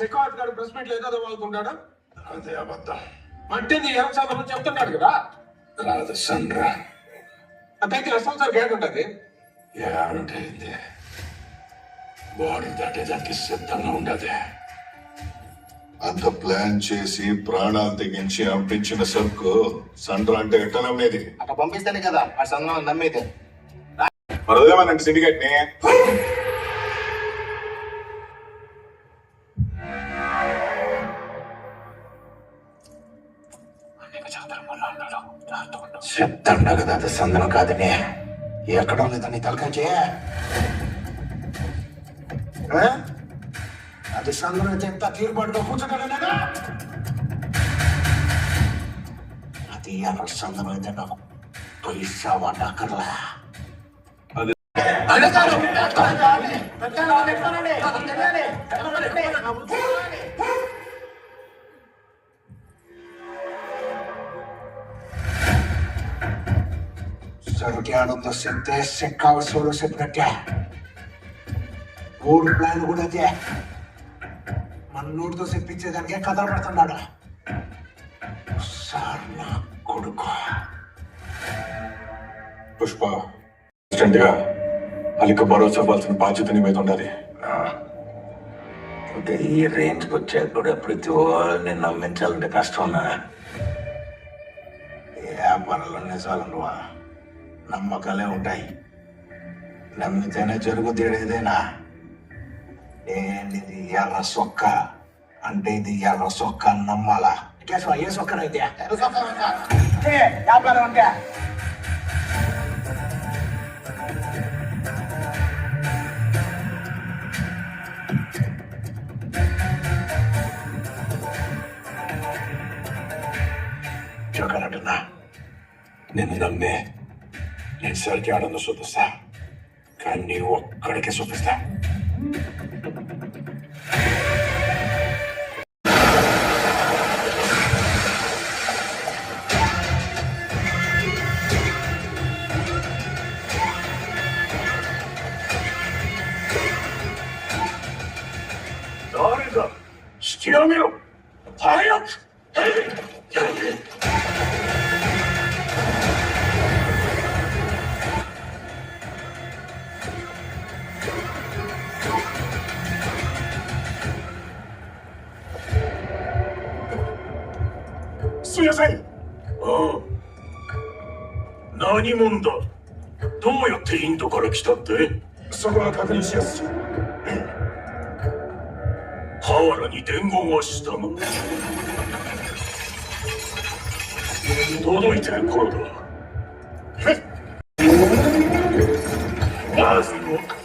Security గారు press meet ఏదో వాడుకుంటాడు. అదే అబద్ధం. మట్టిది ఎరసాలను చెప్తున్నాడు కదా. రాదు సండ్ర. అతనికి అసలు సార్ గ్యాడ్ ఉంటుంది. ఏడుంటుంది బాడీ దాటేదానికి సిద్ధంగా ఉండదు. అంత ప్లాన్ చేసి ప్రాణాలు తెగించి పంపించిన సరుకు సండ్ర అంటే ఎట్ట నమ్మేది? అక్కడ పంపిస్తేనే కదా ఆ సంఘం నమ్మేది. మరొదేమనంటే సిండికేట్ ని చెప్తాండ కదా అది సందనం కాదని. ఎక్కడం లేదని తలకాయ అది సందనం అయితే ఎంత తీరుబాటుగా కూర్చోగలనేగా. అది ఎర్ర సందనం అయితే నాకు పైసా వాటక్కర్లా. సరుకాడుందో చెప్తే కావలసిన చెప్పినట్టే. మూడు ప్లాన్ కూడా అదే. మన నోటితో చెప్పించేదానికే కథలు పడుతున్నాడు సార్ నా కొడుకు. పుష్ప అసిస్టెంట్ గా అలికి భరోసా ఇవ్వాల్సిన బాధ్యత నీ మీద ఉన్నది. ఇంకా ఈ రేంజ్కి వచ్చాక కూడా ప్రతి వాళ్ళని నమ్మించాలంటే కష్టం. వ్యాపారంలో నిజాలు నువ్వా నమ్మకాలే ఉంటాయి. నమ్మితేనే జరుగుతాడు ఏదైనా. ఇది ఎర్ర సొక్క అంటే ఇది ఎర్ర సొక్క నమ్మాలా? ఏ సొక్కనైతే వ్యాపారం అంటే జగనన్నా నిన్ను నమ్మే నేను సరికి ఆడను చూపిస్తా, కానీ నీ ఒక్కడికే చూపిస్తా.誰だ引き上げろ早く。すみません。ああ。何者だ。どうやってインドから来たって？そこは確認しやすい。ハワラに伝言はしたが届いてる頃だ。まずは